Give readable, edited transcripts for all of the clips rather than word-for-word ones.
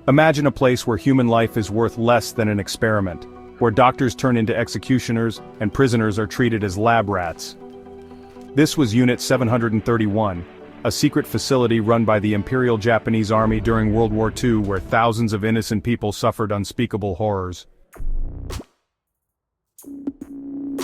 Imagine a place where human life is worth less than an experiment, where doctors turn into executioners and prisoners are treated as lab rats. This was Unit 731, a secret facility run by the Imperial Japanese Army during World War II where thousands of innocent people suffered unspeakable horrors.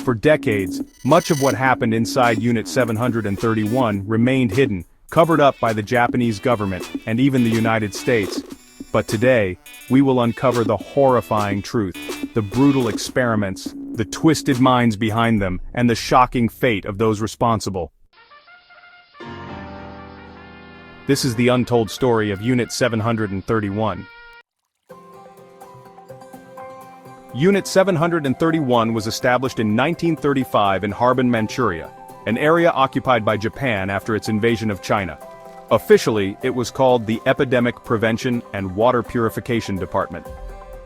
For decades, much of what happened inside Unit 731 remained hidden, covered up by the Japanese government and even the United States. But today, we will uncover the horrifying truth, the brutal experiments, the twisted minds behind them, and the shocking fate of those responsible. This is the untold story of Unit 731. Unit 731 was established in 1935 in Harbin, Manchuria, an area occupied by Japan after its invasion of China. Officially, it was called the Epidemic Prevention and Water Purification Department.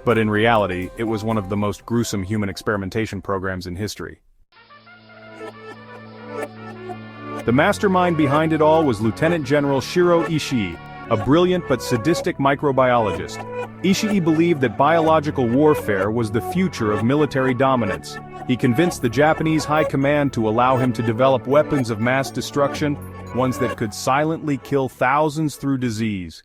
But in reality, it was one of the most gruesome human experimentation programs in history. The mastermind behind it all was Lieutenant General Shiro Ishii, a brilliant but sadistic microbiologist. Ishii believed that biological warfare was the future of military dominance. He convinced the Japanese High Command to allow him to develop weapons of mass destruction, ones that could silently kill thousands through disease.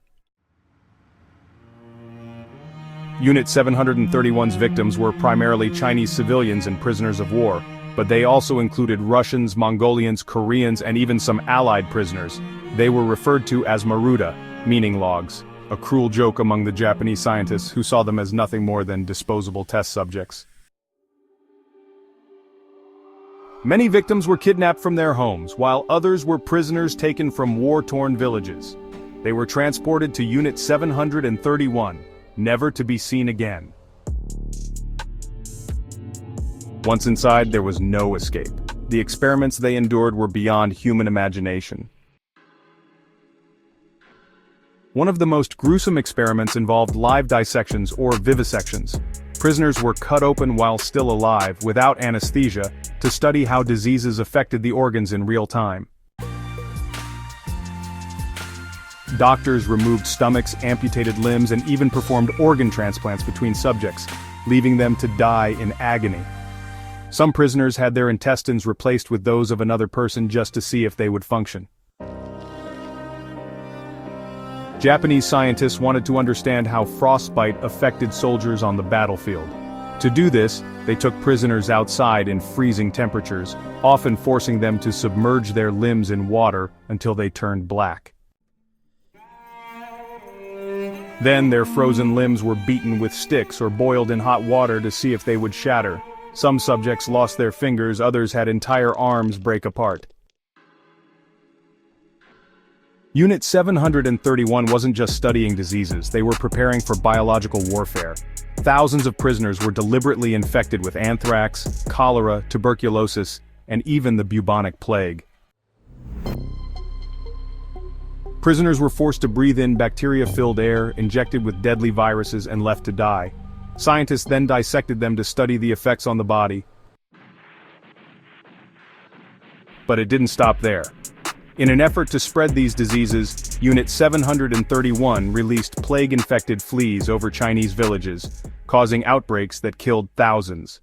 Unit 731's victims were primarily Chinese civilians and prisoners of war, but they also included Russians, Mongolians, Koreans, and even some Allied prisoners. They were referred to as Maruda, meaning logs, a cruel joke among the Japanese scientists who saw them as nothing more than disposable test subjects. Many victims were kidnapped from their homes, while others were prisoners taken from war-torn villages. They were transported to Unit 731, never to be seen again. Once inside, there was no escape. The experiments they endured were beyond human imagination. One of the most gruesome experiments involved live dissections or vivisections. Prisoners were cut open while still alive, without anesthesia, to study how diseases affected the organs in real time. Doctors removed stomachs, amputated limbs, and even performed organ transplants between subjects, leaving them to die in agony. Some prisoners had their intestines replaced with those of another person just to see if they would function. Japanese scientists wanted to understand how frostbite affected soldiers on the battlefield. To do this, they took prisoners outside in freezing temperatures, often forcing them to submerge their limbs in water until they turned black. Then their frozen limbs were beaten with sticks or boiled in hot water to see if they would shatter. Some subjects lost their fingers, others had entire arms break apart. Unit 731 wasn't just studying diseases, they were preparing for biological warfare. Thousands of prisoners were deliberately infected with anthrax, cholera, tuberculosis, and even the bubonic plague. Prisoners were forced to breathe in bacteria-filled air, injected with deadly viruses, and left to die. Scientists then dissected them to study the effects on the body. But it didn't stop there. In an effort to spread these diseases, Unit 731 released plague-infected fleas over Chinese villages, causing outbreaks that killed thousands.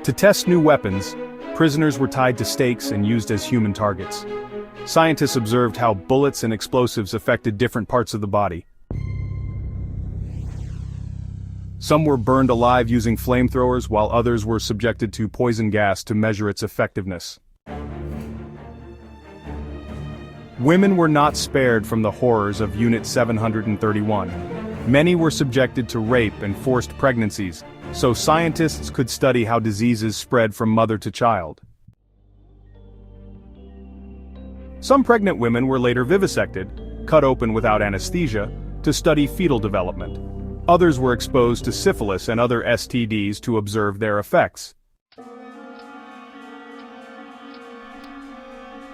To test new weapons, prisoners were tied to stakes and used as human targets. Scientists observed how bullets and explosives affected different parts of the body. Some were burned alive using flamethrowers, while others were subjected to poison gas to measure its effectiveness. Women were not spared from the horrors of Unit 731. Many were subjected to rape and forced pregnancies, so scientists could study how diseases spread from mother to child. Some pregnant women were later vivisected, cut open without anesthesia, to study fetal development. Others were exposed to syphilis and other STDs to observe their effects.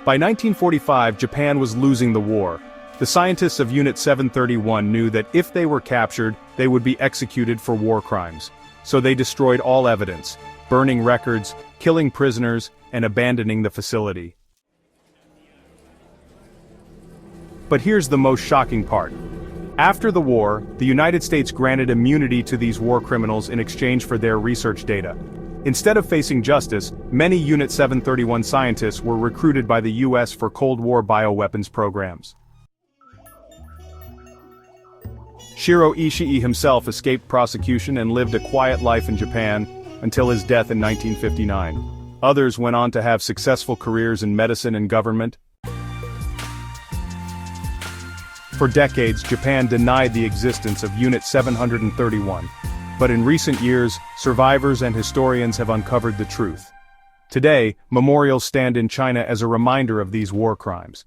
By 1945, Japan was losing the war. The scientists of Unit 731 knew that if they were captured, they would be executed for war crimes. So they destroyed all evidence, burning records, killing prisoners, and abandoning the facility. But here's the most shocking part. After the war, the United States granted immunity to these war criminals in exchange for their research data. Instead of facing justice, many Unit 731 scientists were recruited by the US for Cold War bioweapons programs. Shiro Ishii himself escaped prosecution and lived a quiet life in Japan until his death in 1959. Others went on to have successful careers in medicine and government. For decades, Japan denied the existence of Unit 731. But in recent years, survivors and historians have uncovered the truth. Today, memorials stand in China as a reminder of these war crimes.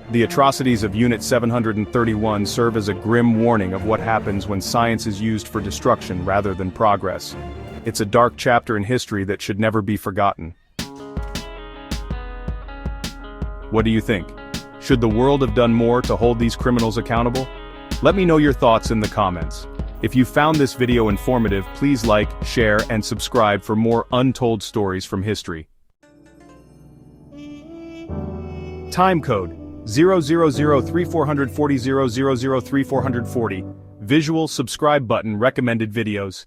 The atrocities of Unit 731 serve as a grim warning of what happens when science is used for destruction rather than progress. It's a dark chapter in history that should never be forgotten. What do you think? Should the world have done more to hold these criminals accountable? Let me know your thoughts in the comments. If you found this video informative, please like, share, and subscribe for more untold stories from history. Time code 0003440 003 440. Visual subscribe button recommended videos.